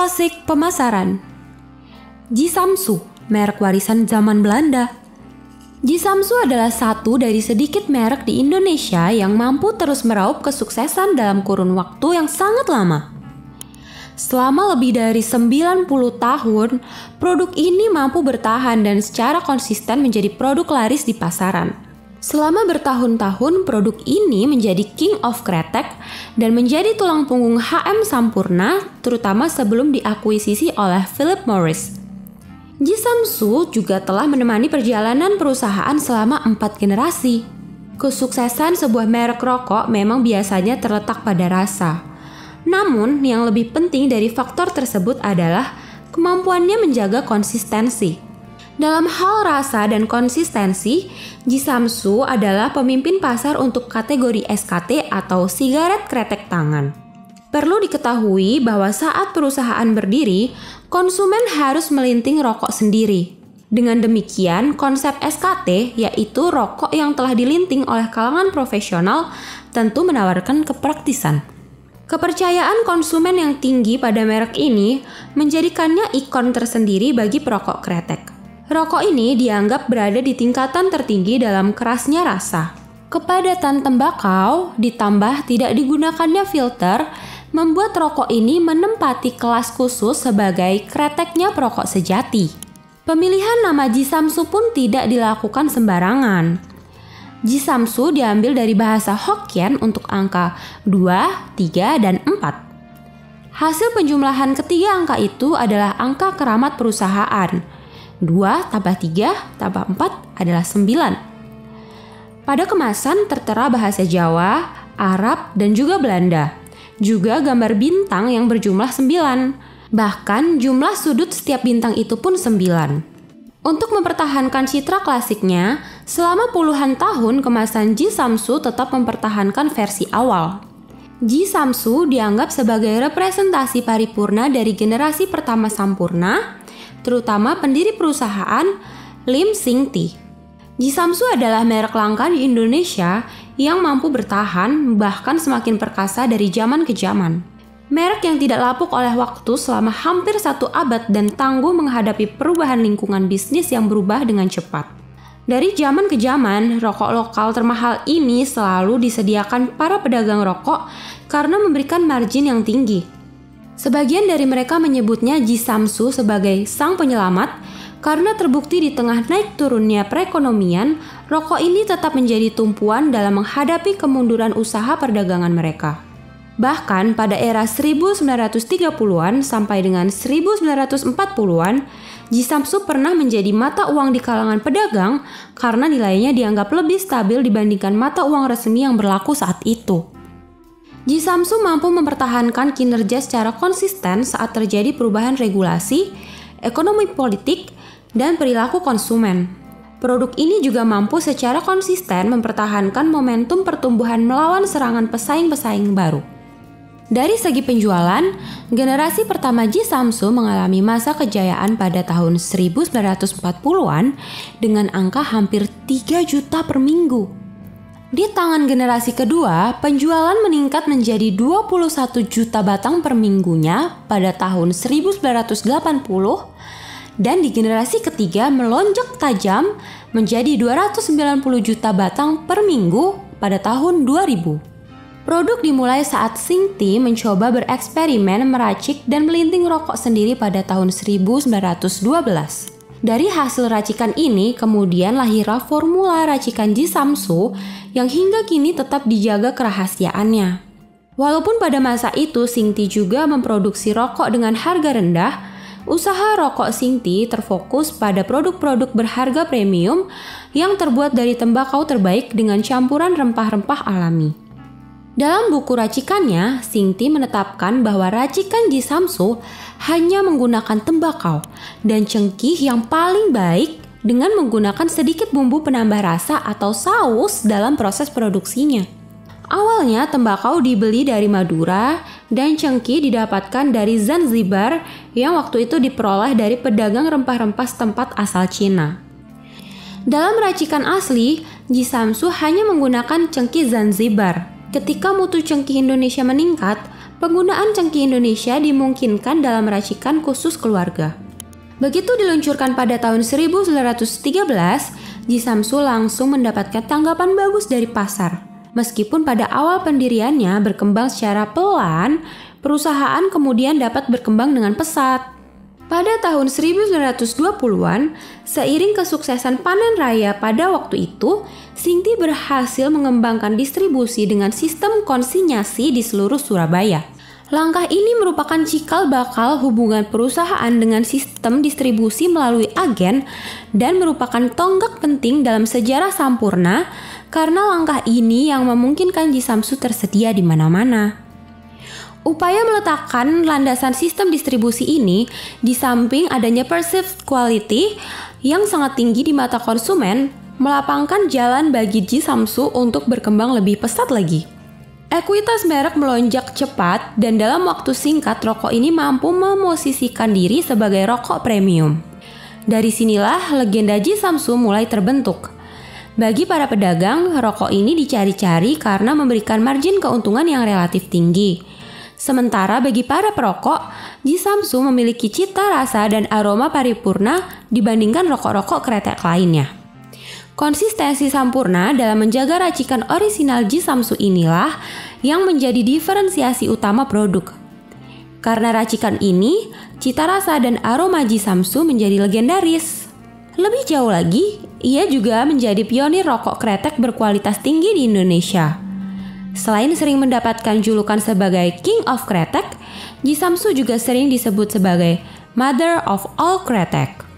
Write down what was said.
Klasik pemasaran. Jisamsu, merek warisan zaman Belanda. Jisamsu adalah satu dari sedikit merek di Indonesia yang mampu terus meraup kesuksesan dalam kurun waktu yang sangat lama. Selama lebih dari 90 tahun, produk ini mampu bertahan dan secara konsisten menjadi produk laris di pasaran. Selama bertahun-tahun, produk ini menjadi King of Kretek dan menjadi tulang punggung HM Sampurna, terutama sebelum diakuisisi oleh Philip Morris. Jisamsu juga telah menemani perjalanan perusahaan selama 4 generasi. Kesuksesan sebuah merek rokok memang biasanya terletak pada rasa. Namun, yang lebih penting dari faktor tersebut adalah kemampuannya menjaga konsistensi. Dalam hal rasa dan konsistensi, Jisamsu adalah pemimpin pasar untuk kategori SKT atau sigaret kretek tangan. Perlu diketahui bahwa saat perusahaan berdiri, konsumen harus melinting rokok sendiri. Dengan demikian, konsep SKT, yaitu rokok yang telah dilinting oleh kalangan profesional, tentu menawarkan kepraktisan. Kepercayaan konsumen yang tinggi pada merek ini menjadikannya ikon tersendiri bagi perokok kretek. Rokok ini dianggap berada di tingkatan tertinggi dalam kerasnya rasa. Kepadatan tembakau ditambah tidak digunakannya filter membuat rokok ini menempati kelas khusus sebagai kreteknya perokok sejati. Pemilihan nama Jisamsu pun tidak dilakukan sembarangan. Jisamsu diambil dari bahasa Hokkien untuk angka 2, 3, dan 4. Hasil penjumlahan ketiga angka itu adalah angka keramat perusahaan. 2 tambah 3 tambah 4 adalah 9. Pada kemasan tertera bahasa Jawa, Arab, dan juga Belanda. Juga gambar bintang yang berjumlah 9. Bahkan jumlah sudut setiap bintang itu pun 9. Untuk mempertahankan citra klasiknya, selama puluhan tahun kemasan Jisamsu tetap mempertahankan versi awal. Jisamsu dianggap sebagai representasi paripurna dari generasi pertama Sampurna, terutama pendiri perusahaan Lim Sing Ti. Jisamsu adalah merek langka di Indonesia yang mampu bertahan bahkan semakin perkasa dari zaman ke zaman. Merek yang tidak lapuk oleh waktu selama hampir 1 abad dan tangguh menghadapi perubahan lingkungan bisnis yang berubah dengan cepat. Dari zaman ke zaman, rokok lokal termahal ini selalu disediakan para pedagang rokok karena memberikan margin yang tinggi. Sebagian dari mereka menyebutnya Jisamsu sebagai sang penyelamat karena terbukti di tengah naik turunnya perekonomian, rokok ini tetap menjadi tumpuan dalam menghadapi kemunduran usaha perdagangan mereka. Bahkan pada era 1930-an sampai dengan 1940-an, Jisamsu pernah menjadi mata uang di kalangan pedagang karena nilainya dianggap lebih stabil dibandingkan mata uang resmi yang berlaku saat itu. Jisamsu mampu mempertahankan kinerja secara konsisten saat terjadi perubahan regulasi, ekonomi politik, dan perilaku konsumen. Produk ini juga mampu secara konsisten mempertahankan momentum pertumbuhan melawan serangan pesaing-pesaing baru. Dari segi penjualan, generasi pertama Jisamsu mengalami masa kejayaan pada tahun 1940-an dengan angka hampir 3 juta per minggu. Di tangan generasi kedua, penjualan meningkat menjadi 21 juta batang per minggunya pada tahun 1980 dan di generasi ketiga melonjak tajam menjadi 290 juta batang per minggu pada tahun 2000. Produk dimulai saat Sing Ti mencoba bereksperimen meracik dan melinting rokok sendiri pada tahun 1912. Dari hasil racikan ini kemudian lahirlah formula racikan Jisamsu yang hingga kini tetap dijaga kerahasiaannya. Walaupun pada masa itu Sing Ti juga memproduksi rokok dengan harga rendah, usaha rokok Sing Ti terfokus pada produk-produk berharga premium yang terbuat dari tembakau terbaik dengan campuran rempah-rempah alami. Dalam buku racikannya, Sing Ti menetapkan bahwa racikan Jisamsu hanya menggunakan tembakau dan cengkih yang paling baik dengan menggunakan sedikit bumbu penambah rasa atau saus dalam proses produksinya. Awalnya tembakau dibeli dari Madura dan cengkih didapatkan dari Zanzibar yang waktu itu diperoleh dari pedagang rempah-rempah setempat asal Cina. Dalam racikan asli, Jisamsu hanya menggunakan cengkih Zanzibar. Ketika mutu cengkih Indonesia meningkat, Penggunaan cengkeh Indonesia dimungkinkan dalam racikan khusus keluarga. Begitu diluncurkan pada tahun 1913, Jisamsu langsung mendapatkan tanggapan bagus dari pasar. Meskipun pada awal pendiriannya berkembang secara pelan, perusahaan kemudian dapat berkembang dengan pesat. Pada tahun 1920-an, seiring kesuksesan panen raya pada waktu itu, Singti berhasil mengembangkan distribusi dengan sistem konsinyasi di seluruh Surabaya. Langkah ini merupakan cikal bakal hubungan perusahaan dengan sistem distribusi melalui agen dan merupakan tonggak penting dalam sejarah Sampurna karena langkah ini yang memungkinkan Jisamsu tersedia di mana-mana. Upaya meletakkan landasan sistem distribusi ini di samping adanya perceived quality yang sangat tinggi di mata konsumen melapangkan jalan bagi Jisamsu untuk berkembang lebih pesat lagi. Ekuitas merek melonjak cepat dan dalam waktu singkat rokok ini mampu memosisikan diri sebagai rokok premium. Dari sinilah legenda Jisamsu mulai terbentuk. Bagi para pedagang, rokok ini dicari-cari karena memberikan margin keuntungan yang relatif tinggi. Sementara bagi para perokok, Jisamsu memiliki cita rasa dan aroma paripurna dibandingkan rokok-rokok kretek lainnya. Konsistensi Sampurna dalam menjaga racikan orisinal Jisamsu inilah yang menjadi diferensiasi utama produk. Karena racikan ini, cita rasa dan aroma Jisamsu menjadi legendaris. Lebih jauh lagi, ia juga menjadi pionir rokok kretek berkualitas tinggi di Indonesia. Selain sering mendapatkan julukan sebagai King of Kretek, Jisamsu juga sering disebut sebagai Mother of All Kretek.